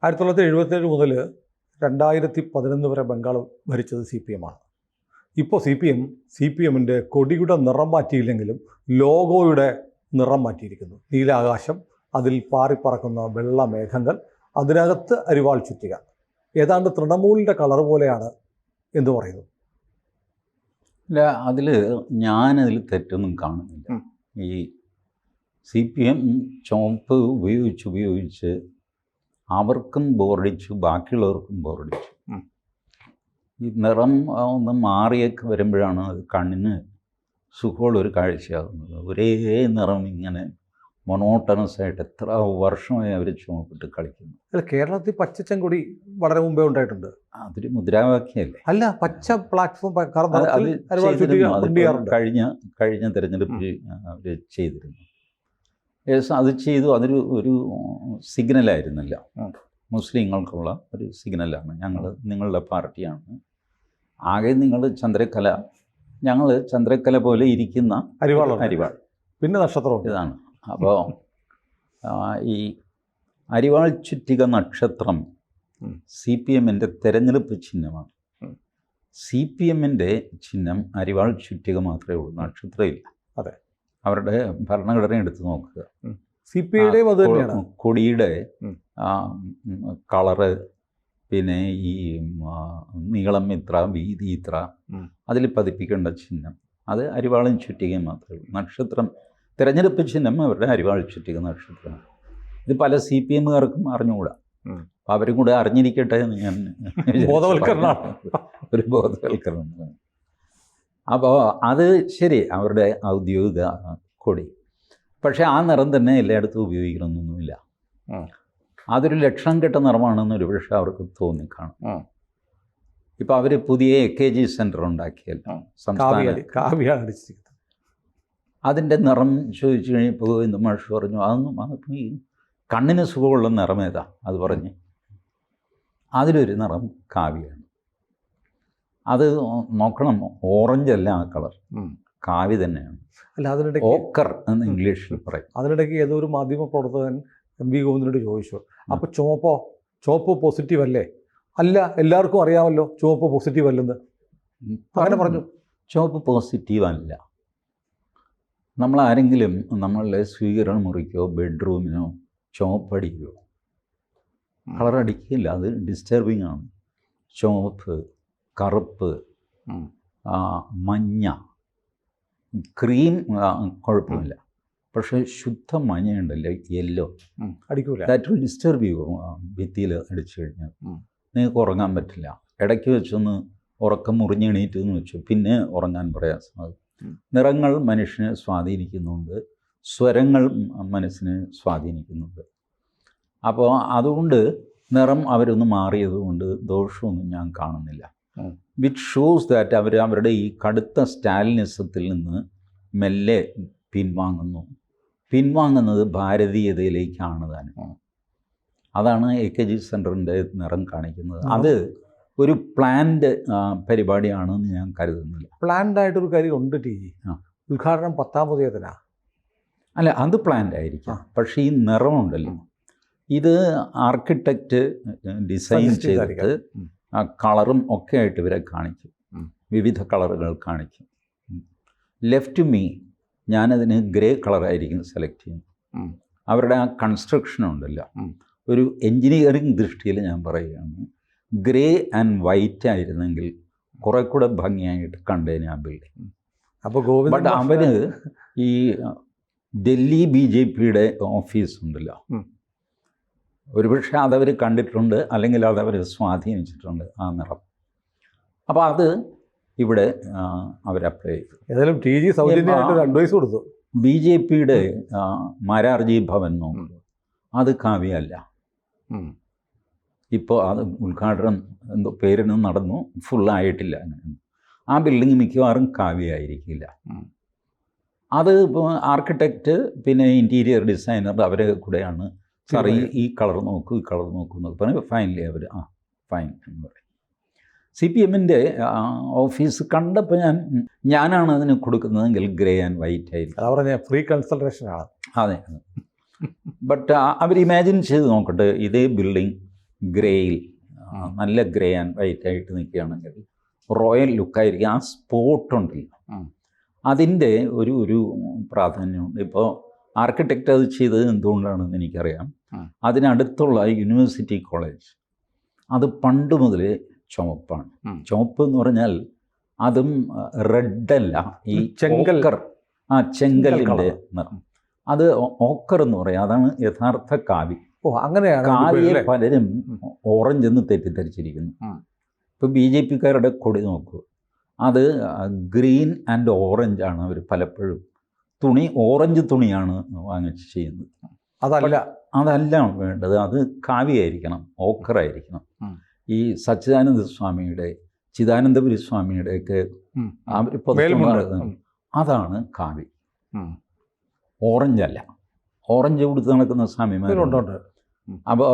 1977 മുതൽ 2011 വരെ ബംഗാൾ ഭരിച്ചത് CPM ആണ്. ഇപ്പോൾ CPM കൊടിയുടെ നിറം മാറ്റിയില്ലെങ്കിലും ലോഗോയുടെ നിറം മാറ്റിയിരിക്കുന്നു. നീലാകാശം, അതിൽ പാറിപ്പറക്കുന്ന വെള്ള മേഘങ്ങൾ, അതിനകത്ത് അരിവാൾ ചുറ്റിക, ഏതാണ്ട് തൃണമൂലിൻ്റെ കളർ പോലെയാണ് എന്ന് പറയുന്നു. അല്ല, ഞാനതിൽ തെറ്റൊന്നും കാണുന്നില്ല. ഈ CPM ചുവപ്പ് ഉപയോഗിച്ച് അവർക്കും ബോറടിച്ചു, ബാക്കിയുള്ളവർക്കും ബോറടിച്ചു. ഈ നിറം ഒന്ന് മാറിയൊക്കെ വരുമ്പോഴാണ് അത് കണ്ണിന് സുഖമുള്ളൊരു കാഴ്ചയാകുന്നത്. ഒരേ നിറം ഇങ്ങനെ മൊണോട്ടണസ് ആയിട്ട് എത്ര വർഷമായി അവർ ചുമപ്പിട്ട് കളിക്കുന്നു. അല്ല, കേരളത്തിൽ പച്ചച്ചങ്കൊടി വളരെ മുമ്പേ ഉണ്ടായിട്ടുണ്ട്. അതൊരു മുദ്രാവാക്യമല്ലേ? അല്ല, പച്ച പ്ലാറ്റ്ഫോം കഴിഞ്ഞ തെരഞ്ഞെടുപ്പിൽ അവർ ചെയ്തിരുന്നു. അത് ചെയ്തു. അതൊരു സിഗ്നലായിരുന്നില്ല, മുസ്ലിങ്ങൾക്കുള്ള ഒരു സിഗ്നലാണ്. നിങ്ങളുടെ പാർട്ടിയാണ്, ആകെ നിങ്ങൾ ചന്ദ്രക്കല, ഞങ്ങൾ ചന്ദ്രക്കല പോലെ ഇരിക്കുന്ന അരിവാൾ, പിന്നെ നക്ഷത്രം ഇതാണ്. അപ്പോൾ ഈ അരിവാൾ ചുറ്റിക നക്ഷത്രം CPMൻ്റെ തെരഞ്ഞെടുപ്പ് ചിഹ്നമാണ്. CPMൻ്റെ ചിഹ്നം അരിവാൾ ചുറ്റിക മാത്രമേ ഉള്ളൂ, നക്ഷത്രമില്ല. അതെ, അവരുടെ ഭരണഘടന എടുത്ത് നോക്കുക. കൊടിയുടെ കളറ്, പിന്നെ ഈ നീളം ഇത്ര, വീതി ഇത്ര, അതിൽ പതിപ്പിക്കേണ്ട ചിഹ്നം അത് അരിവാളും ചുറ്റികയും മാത്രമേ ഉള്ളൂ. നക്ഷത്രം, തിരഞ്ഞെടുപ്പ് ചിഹ്നം അവരുടെ അരിവാൾ ചുറ്റിക നക്ഷത്രമാണ്. ഇത് പല CPMകാർക്കും അറിഞ്ഞുകൂടാ. അപ്പം അവരും കൂടെ അറിഞ്ഞിരിക്കട്ടെ എന്ന് ഞാൻ ഒരു ബോധവൽക്കരണം. അപ്പോൾ അത് ശരി, അവരുടെ ഔദ്യോഗിക കൊടി. പക്ഷേ ആ നിറം തന്നെ എല്ലായിടത്തും ഉപയോഗിക്കണമെന്നൊന്നുമില്ല. അതൊരു ലക്ഷണം കെട്ട നിറമാണെന്ന് ഒരു പക്ഷേ അവർക്ക് തോന്നിക്കാണും. ഇപ്പം അവർ പുതിയ AKG സെൻറ്റർ ഉണ്ടാക്കിയല്ലോ സംസ്ഥാന, അതിൻ്റെ നിറം ചോദിച്ചു കഴിഞ്ഞപ്പോൾ എന്ത് മാഷ് പറഞ്ഞു, അതിപ്പം ഈ കണ്ണിന് സുഖമുള്ള നിറമേതാ അത് പറഞ്ഞ്. അതിലൊരു നിറം കാവിയാണ്. അത് നോക്കണം, ഓറഞ്ച് അല്ല ആ കളർ, കാവി തന്നെയാണ്. അല്ല, അതിനിടയ്ക്ക് ഓക്കർ എന്ന് ഇംഗ്ലീഷിൽ പറയും. അതിനിടയ്ക്ക് ഏതോ ഒരു മാധ്യമ പ്രവർത്തകൻ MV ഗോവിന്ദനോട് ചോദിച്ചു, അപ്പോൾ ചുവപ്പ് പോസിറ്റീവ് അല്ലേ? അല്ല, എല്ലാവർക്കും അറിയാമല്ലോ ചുവപ്പ് പോസിറ്റീവ് അല്ലെന്ന്. അങ്ങനെ പറഞ്ഞു. ചുവപ്പ് പോസിറ്റീവ് അല്ല. നമ്മളാരെങ്കിലും നമ്മളുടെ സ്വീകരണ മുറിക്കോ ബെഡ്റൂമിനോ ചുവപ്പടിക്കോ? കളറടിക്കില്ല, അത് ഡിസ്റ്റർബിങ് ആണ്. ചുവപ്പ്, കറുപ്പ്, മഞ്ഞ, ക്രീം കുഴപ്പമില്ല. പക്ഷേ ശുദ്ധ മഞ്ഞയുണ്ടല്ലോ, യെല്ലോ, അടിക്കൂല. That will disturb you. ഭിത്തിയിൽ അടിച്ചു കഴിഞ്ഞാൽ നിങ്ങൾക്ക് ഉറങ്ങാൻ പറ്റില്ല. ഇടയ്ക്ക് വെച്ചൊന്ന് ഉറക്കം മുറിഞ്ഞെണീറ്റ് എന്ന് വെച്ചു, പിന്നെ ഉറങ്ങാൻ പ്രയാസമാകും. നിറങ്ങൾ മനുഷ്യനെ സ്വാധീനിക്കുന്നുണ്ട്, സ്വരങ്ങൾ മനസ്സിനെ സ്വാധീനിക്കുന്നുണ്ട്. അപ്പോൾ അതുകൊണ്ട് നിറം അവരൊന്ന് മാറിയതുകൊണ്ട് ദോഷമൊന്നും ഞാൻ കാണുന്നില്ല. വിച്ച് ഷോസ് ദാറ്റ് അവരുടെ ഈ കടുത്ത സ്റ്റാലിനിസത്തിൽ നിന്ന് മെല്ലെ പിൻവാങ്ങുന്നത് ഭാരതീയതയിലേക്കാണ് താനും. അതാണ് AKG സെൻറ്ററിൻ്റെ നിറം കാണിക്കുന്നത്. അത് ഒരു പ്ലാൻഡ് പരിപാടിയാണെന്ന് ഞാൻ കരുതുന്നില്ല. പ്ലാൻഡ് ആയിട്ടൊരു കാര്യം ഉണ്ട്. ഉദ്ഘാടനം 10-ാം തീയതിനാണ്. അല്ല, അത് പ്ലാൻഡ് ആയിരിക്കാം. പക്ഷേ ഈ നിറമുണ്ടല്ലോ, ഇത് ആർക്കിടെക്റ്റ് ഡിസൈൻ ചെയ്തിട്ട് കളറും ഒക്കെ ആയിട്ട് ഇവരെ കാണിക്കും, വിവിധ കളറുകൾ കാണിക്കും. ലെഫ്റ്റ് മീ, ഞാനതിന് ഗ്രേ കളറായിരിക്കും സെലക്ട് ചെയ്യുന്നത്. അവരുടെ ആ കൺസ്ട്രക്ഷൻ ഉണ്ടല്ലോ, ഒരു എൻജിനീയറിംഗ് ദൃഷ്ടിയിൽ ഞാൻ പറയുകയാണ്, ഗ്രേ ആൻഡ് വൈറ്റ് ആയിരുന്നെങ്കിൽ കുറെ കൂടെ ഭംഗിയായിട്ട് കണ്ടേനെ ആ ബിൽഡിംഗ്. അപ്പോൾ ബട്ട് അവർ ഈ ഡൽഹി BJPയുടെ ഓഫീസ് ഉണ്ടല്ലോ, ഒരുപക്ഷെ അതവർ കണ്ടിട്ടുണ്ട്, അല്ലെങ്കിൽ അതവർ സ്വാധീനിച്ചിട്ടുണ്ട് ആ നിറം. അപ്പോൾ അത് ഇവിടെ അവർ അപ്ലൈ ചെയ്തു. ഏതായാലും TG സൗജന്യമായിട്ട് അഡ്വൈസ് കൊടുത്തു. BJPയുടെ മാരാർജി ഭവൻ നോക്കുക, അത് കാവ്യമല്ല. ഇപ്പോൾ അത് ഉദ്ഘാടനം എന്തോ പേരിന് നടന്നു, ഫുള്ളായിട്ടില്ല. ആ ബിൽഡിംഗ് മിക്കവാറും കാവ്യമായിരിക്കില്ല. അത് ഇപ്പോൾ ആർക്കിടെക്റ്റ് പിന്നെ ഇൻറ്റീരിയർ ഡിസൈനർ അവരെ കൂടെയാണ് സാർ ഈ കളർ നോക്കൂ, ഈ കളർ നോക്കൂ എന്നൊക്കെ പറഞ്ഞാൽ ഫൈനലി അവർ ഫൈൻ എന്ന് പറയും. CPMൻ്റെ ഓഫീസ് കണ്ടപ്പോൾ ഞാനാണ് അതിന് കൊടുക്കുന്നതെങ്കിൽ ഗ്രേ ആൻഡ് വൈറ്റ് ആയിരിക്കും. ഫ്രീ കൺസൾട്ടേഷനാണ്. അതെ. ബട്ട് അവർ ഇമാജിൻ ചെയ്ത് നോക്കട്ടെ, ഇതേ ബിൽഡിംഗ് ഗ്രേയിൽ നല്ല ഗ്രേ ആൻഡ് വൈറ്റ് ആയിട്ട് നിൽക്കുകയാണെങ്കിൽ റോയൽ ലുക്കായിരിക്കും. ആ സ്പോട്ട് ഉണ്ടല്ലോ, അതിൻ്റെ ഒരു പ്രാധാന്യമുണ്ട്. ഇപ്പോൾ ആർക്കിടെക്റ്റ് അത് ചെയ്തത് എന്തുകൊണ്ടാണെന്ന് എനിക്കറിയാം. അതിനടുത്തുള്ള യൂണിവേഴ്സിറ്റി കോളേജ് അത് പണ്ട് മുതലേ ചുവപ്പാണ്. ചുവപ്പ് എന്ന് പറഞ്ഞാൽ അതും റെഡല്ല, ഈ ചെങ്കൽ. ചെങ്കലിൻ്റെ നിറം. അത് ഓക്കർ എന്ന് പറയും. അതാണ് യഥാർത്ഥ കാവി. അങ്ങനെയാണ്. കാവിയെ പലരും ഓറഞ്ച് എന്ന് തെറ്റിദ്ധരിച്ചിരിക്കുന്നു. ഇപ്പോൾ BJP-കാരുടെ കൊടി നോക്കൂ, അത് ഗ്രീൻ ആൻഡ് ഓറഞ്ച് ആണ്. അവർ പലപ്പോഴും ഓറഞ്ച് തുണിയാണ് വാങ്ങിച്ച് ചെയ്യുന്നത്. അതല്ല വേണ്ടത്. അത് കാവിയായിരിക്കണം, ഓക്കറായിരിക്കണം. ഈ സച്ചിദാനന്ദ സ്വാമിയുടെ, ചിദാനന്ദപുരി സ്വാമിയുടെയൊക്കെ അതാണ് കാവി. ഓറഞ്ചല്ല. ഓറഞ്ച് കൊടുത്ത് നടക്കുന്ന സ്വാമിമാരുണ്ട്. അപ്പോൾ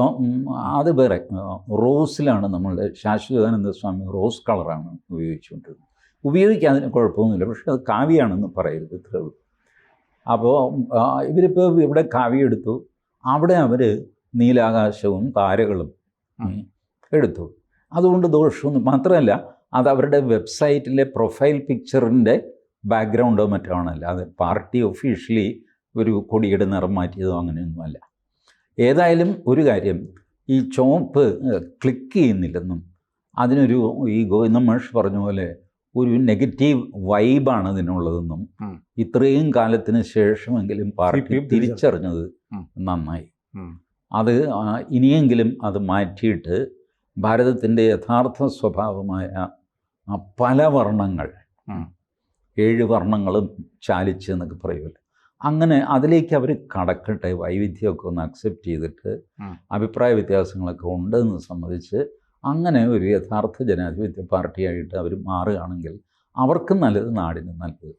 അത് വേറെ. റോസിലാണ് നമ്മളുടെ ശാശ്വതാനന്ദ സ്വാമി റോസ് കളറാണ് ഉപയോഗിച്ചുകൊണ്ടിരുന്നത്. ഉപയോഗിക്കാതിന് കുഴപ്പമൊന്നുമില്ല, പക്ഷെ അത് കാവ്യാണെന്ന് പറയരുത്, ഇത്രേ ഉള്ളൂ. അപ്പോൾ ഇവരിപ്പോൾ ഇവിടെ കാവ്യ എടുത്തു, അവിടെ അവർ നീലാകാശവും താരകളും എടുത്തു. അതുകൊണ്ട് ദോഷമൊന്നും മാത്രമല്ല, അത് അവരുടെ വെബ്സൈറ്റിലെ പ്രൊഫൈൽ പിക്ചറിൻ്റെ ബാക്ക്ഗ്രൗണ്ടോ മറ്റോ ആണല്ല. അത് പാർട്ടി ഒഫീഷ്യലി ഒരു കൊടിയുടെ നിറം മാറ്റിയതോ അങ്ങനെയൊന്നുമല്ല. ഏതായാലും ഒരു കാര്യം, ഈ ചുവപ്പ് ക്ലിക്ക് ചെയ്യുന്നില്ലെന്നും അതിനൊരു ഈ ഗോവിന്ദ മാഷ് പറഞ്ഞ പോലെ ഒരു നെഗറ്റീവ് വൈബാണ് ഇതിനുള്ളതെന്നും ഇത്രയും കാലത്തിന് ശേഷമെങ്കിലും പാർട്ടി തിരിച്ചറിഞ്ഞത് നന്നായി. അത് ഇനിയെങ്കിലും അത് മാറ്റിയിട്ട് ഭാരതത്തിൻ്റെ യഥാർത്ഥ സ്വഭാവമായ പല വർണ്ണങ്ങൾ, 7 വർണ്ണങ്ങളും ചാലിച്ച് എന്നൊക്കെ പറയുമല്ലോ, അങ്ങനെ അതിലേക്ക് അവർ കടക്കട്ടെ. വൈവിധ്യമൊക്കെ ഒന്ന് അക്സെപ്റ്റ് ചെയ്തിട്ട് അഭിപ്രായ വ്യത്യാസങ്ങളൊക്കെ ഉണ്ടെന്ന് സമ്മതിച്ച് അങ്ങനെ ഒരു യഥാർത്ഥ ജനാധിപത്യ പാർട്ടിയായിട്ട് അവർ മാറുകയാണെങ്കിൽ അവർക്കും നല്ലത്, നാടിനും നല്ലത്.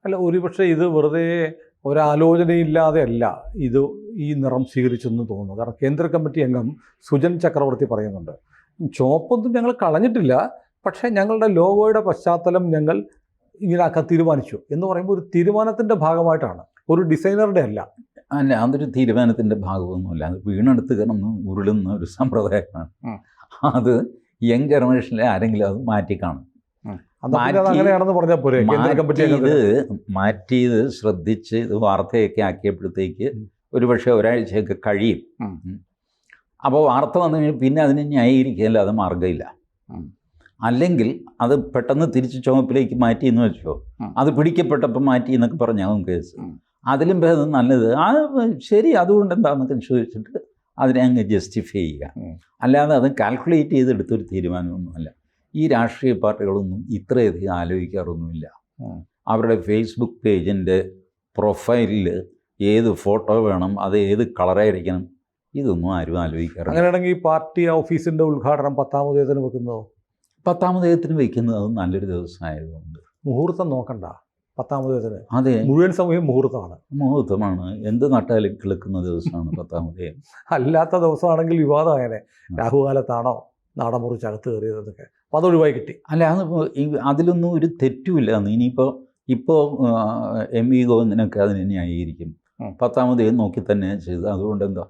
അല്ല, ഒരുപക്ഷെ ഇത് വെറുതെ ഒരാലോചനയില്ലാതെ അല്ല ഇത് ഈ നിറം സ്വീകരിച്ചെന്ന് തോന്നുന്നു. കാരണം കേന്ദ്ര കമ്മിറ്റി അംഗം സുജൻ ചക്രവർത്തി പറയുന്നുണ്ട്, ചുവപ്പൊന്നും ഞങ്ങൾ കളഞ്ഞിട്ടില്ല, പക്ഷേ ഞങ്ങളുടെ ലോഗോയുടെ പശ്ചാത്തലം ഞങ്ങൾ ഇങ്ങനെയാക്കാൻ തീരുമാനിച്ചു എന്ന് പറയുമ്പോൾ ഒരു തീരുമാനത്തിൻ്റെ ഭാഗമായിട്ടാണ്, ഒരു ഡിസൈനറുടെ അല്ല. അല്ല, അതൊരു തീരുമാനത്തിൻ്റെ ഭാഗമൊന്നുമില്ല. അത് വീണെടുത്ത് കിടന്ന് ഉരുളുന്ന ഒരു സമ്പ്രദായമാണ്. അത് യങ് ജനറേഷനിലെ ആരെങ്കിലും അത് മാറ്റിക്കാണും. മാറ്റിയത് ശ്രദ്ധിച്ച് ഇത് വാർത്തയൊക്കെ ആക്കിയപ്പോഴത്തേക്ക് ഒരുപക്ഷെ ഒരാഴ്ചയൊക്കെ കഴിയും. അപ്പോൾ വാർത്ത വന്നു കഴിഞ്ഞാൽ പിന്നെ അതിനെ ന്യായീകരിക്കുകയല്ല, അത് മാർഗ്ഗമില്ല. അല്ലെങ്കിൽ അത് പെട്ടെന്ന് തിരിച്ച് ചുവപ്പിലേക്ക് മാറ്റി എന്ന് വെച്ചോ, അത് പിടിക്കപ്പെട്ടപ്പോൾ മാറ്റി എന്നൊക്കെ പറഞ്ഞാകും കേസ്. അതിലും ഭേദം നല്ലത് ശരി, അതുകൊണ്ട് എന്താണെന്നൊക്കെ ചോദിച്ചിട്ട് അതിനെ അങ്ങ് ജസ്റ്റിഫൈ ചെയ്യുക. അല്ലാതെ അത് കാൽക്കുലേറ്റ് ചെയ്തെടുത്തൊരു തീരുമാനമൊന്നുമല്ല. ഈ രാഷ്ട്രീയ പാർട്ടികളൊന്നും ഇത്രയധികം ആലോചിക്കാറൊന്നുമില്ല. അവരുടെ ഫേസ്ബുക്ക് പേജിൻ്റെ പ്രൊഫൈലിൽ ഏത് ഫോട്ടോ വേണം, അത് ഏത് കളറായിരിക്കണം, ഇതൊന്നും ആരും ആലോചിക്കാറില്ല. അങ്ങനെയാണെങ്കിൽ ഈ പാർട്ടി ഓഫീസിൻ്റെ ഉദ്ഘാടനം 10-ാം ഉദയത്തിന് വെക്കുന്നതോ? 10-ാം ഉദയത്തിന് വയ്ക്കുന്നത് അത് നല്ലൊരു ദിവസമായതുകൊണ്ട് മുഹൂർത്തം നോക്കണ്ട. 10-ാം ഉദയത്തിന് അതെ, മുഴുവൻ സമയം മുഹൂർത്തമാണ്. എന്ത് നട്ടാലും കിളുക്കുന്ന ദിവസമാണ് 10-ാം ഉദയം. അല്ലാത്ത ദിവസമാണെങ്കിൽ വിവാദമായനെ. രാഹുകാലത്താണോ നാടൻ മുറിച്ചകത്ത് കയറിയതൊക്കെ, അപ്പോൾ അതൊഴിവായി കിട്ടി. അല്ല, അതിലൊന്നും ഒരു തെറ്റുമില്ല. ഇനിയിപ്പോൾ MV ഗോവിന്ദനൊക്കെ അതിനെ ന്യായീകരിക്കും. 10-ാം ഉദയം നോക്കി തന്നെ ചെയ്തത്. അതുകൊണ്ട് എന്താ,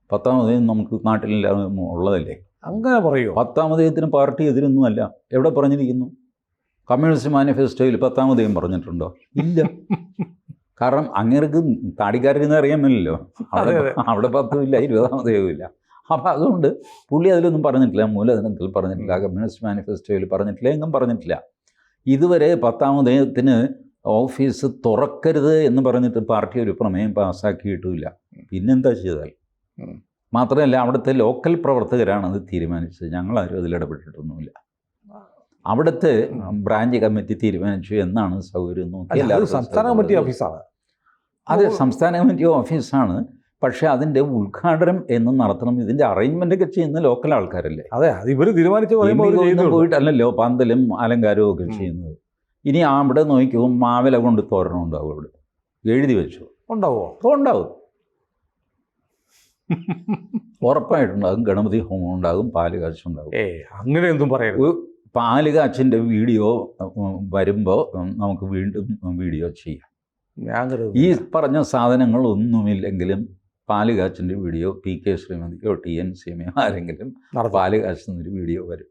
10-ാം ഉദയം നമുക്ക് നാട്ടിലെല്ലാം ഉള്ളതല്ലേ. അങ്ങനെ പറയുമോ? 10-ാം ഉദയത്തിന് പാർട്ടി എതിരൊന്നുമല്ല. എവിടെ പറഞ്ഞിരിക്കുന്നു? കമ്മ്യൂണിസ്റ്റ് മാനിഫെസ്റ്റോയിൽ 10-ാം ഉദയം പറഞ്ഞിട്ടുണ്ടോ? ഇല്ല. കാരണം അങ്ങേർക്ക് താടിക്കാരെന്ന് അറിയാമല്ലോ, അവിടെ 10ഉം ഇല്ല, 20-ാം ഉദയവും ഇല്ല. അപ്പോൾ അതുകൊണ്ട് പുള്ളി അതിലൊന്നും പറഞ്ഞിട്ടില്ല, മൂലധനത്തിൽ പറഞ്ഞിട്ടില്ല, കമ്മ്യൂണിസ്റ്റ് മാനിഫെസ്റ്റോയിൽ പറഞ്ഞിട്ടില്ല, എങ്ങും പറഞ്ഞിട്ടില്ല. ഇതുവരെ 10-ാം ഉദയത്തിന് ഓഫീസ് തുറക്കരുത് എന്ന് പറഞ്ഞിട്ട് പാർട്ടി ഒരു പ്രമേയം പാസ്സാക്കിയിട്ടുമില്ല. പിന്നെന്താ ചെയ്താൽ? മാത്രമല്ല, അവിടുത്തെ ലോക്കൽ പ്രവർത്തകരാണ് അത് തീരുമാനിച്ചത്. ഞങ്ങളാരും അതിലിടപെട്ടിട്ടൊന്നുമില്ല. അവിടുത്തെ ബ്രാഞ്ച് കമ്മിറ്റി തീരുമാനിച്ചു എന്നാണ് സൗകര്യം നോക്കി. സംസ്ഥാന കമ്മിറ്റി ഓഫീസാണ് അത്, സംസ്ഥാന കമ്മിറ്റി ഓഫീസാണ്. പക്ഷേ അതിൻ്റെ ഉദ്ഘാടനം എന്ന് നടത്തണം, ഇതിൻ്റെ അറേഞ്ച്മെൻ്റൊക്കെ ചെയ്യുന്ന ലോക്കൽ ആൾക്കാരല്ലേ. അതെ, അത് ഇവർ തീരുമാനിച്ച് പോയിട്ടല്ലല്ലോ പന്തലും അലങ്കാരവും ഒക്കെ ചെയ്യുന്നത്. ഇനി അവിടെ നോക്കിയോ, മാവില കൊണ്ട് തോരണം ഉണ്ടാവും, അവിടെ എഴുതി വെച്ചു. ഉണ്ടാവും ഉറപ്പായിട്ടുണ്ടാകും. ഗണപതി ഹോമം ഉണ്ടാകും, പാല് കാച്ചുണ്ടാകും. അങ്ങനെയൊന്നും പറയരുത്. പാല് കാച്ചിൻ്റെ വീഡിയോ വരുമ്പോൾ നമുക്ക് വീണ്ടും വീഡിയോ ചെയ്യാം. ഈ പറഞ്ഞ സാധനങ്ങളൊന്നുമില്ലെങ്കിലും പാല് കാച്ചിൻ്റെ വീഡിയോ PK ശ്രീമതിയോ TN സീമയോ ആരെങ്കിലും നടത്തും. പാല് കാച്ചുന്നൊരു വീഡിയോ വരും.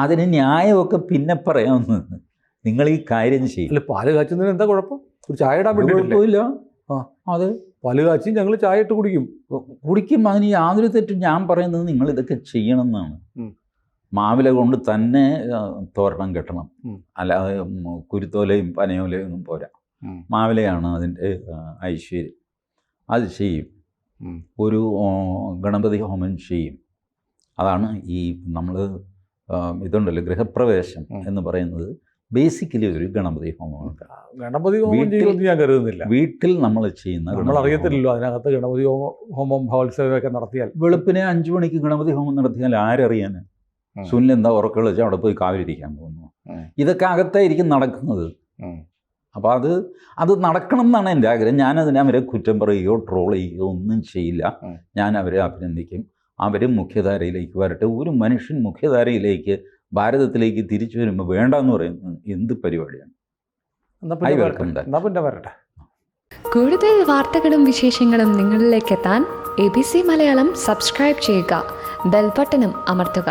അതിന് ന്യായമൊക്കെ പിന്നെ പറയാമെന്ന്. നിങ്ങൾ ഈ കാര്യം ചെയ്യും. അല്ല, പാല് കാച്ചുന്നതിന് എന്താ കുഴപ്പം? ഒരു ചായ ഇടാൻ വേണ്ടിയിട്ടില്ലേ? കുഴപ്പമില്ല. ആ. അത് പാല് കാച്ചി ഞങ്ങൾ ചായ ഇട്ട് കുടിക്കും. കുടിക്കും. അതിന് യാതൊരു തെറ്റും. ഞാൻ പറയുന്നത് നിങ്ങൾ ഇതൊക്കെ ചെയ്യണം എന്നാണ്. മാവില കൊണ്ട് തന്നെ തോരണം കെട്ടണം. അല്ലാതെ കുരുത്തോലയും പനയോലയും ഒന്നും പോരാ. മാവിലയാണ് അതിൻ്റെ ഐശ്വര്യം. അത് ചെയ്യും. ഒരു ഗണപതി ഹോമം ചെയ്യും. അതാണ് ഈ നമ്മൾ ഇതുണ്ടല്ലോ ഗൃഹപ്രവേശം എന്ന് പറയുന്നത് ബേസിക്കലി ഒരു ഗണപതി ഹോമമാണ്. ഗണപതി ഹോമം ചെയ്യുമെന്ന് ഞാൻ കരുതുന്നില്ല. വീട്ടിൽ നമ്മൾ ചെയ്യുന്ന നമ്മൾ അറിയത്തില്ലല്ലോ അതിനകത്ത് ഗണപതി ഹോമം മഹോത്സവമൊക്കെ നടത്തിയാൽ. വെളുപ്പിനെ 5 മണിക്ക് ഗണപതി ഹോമം നടത്തിയാൽ ആരറിയാൻ? സുനിൽ എന്താ ഉറക്കം വെച്ചാൽ അവിടെ പോയി കാവിലിരിക്കാൻ പോകുന്നു. ഇതൊക്കെ അകത്തായിരിക്കും നടക്കുന്നത്. അപ്പോൾ അത് നടക്കണം എന്നാണ് എൻ്റെ ആഗ്രഹം. ഞാനതിനെ അവരെ കുറ്റം പറയുകയോ ട്രോൾ ചെയ്യുകയോ ഒന്നും ചെയ്യില്ല. ഞാൻ അവരെ അഭിനന്ദിക്കും. അവരും മുഖ്യധാരയിലേക്ക് വരട്ടെ. ഒരു മനുഷ്യൻ മുഖ്യധാരയിലേക്ക് ഭാരതത്തിലേക്ക് തിരിച്ചു വരുമ്പോൾ വേണ്ടെന്ന് പറയുന്നത് എന്ത് പരിപാടിയാണ്? എന്നാ പിന്നെ വരട്ടെ. കൂടുതൽ വാർത്തകളും വിശേഷങ്ങളും നിങ്ങളിലേക്ക് എത്താൻ ABC മലയാളം സബ്സ്ക്രൈബ് ചെയ്യുക, ബെൽ ബട്ടണും അമർത്തുക.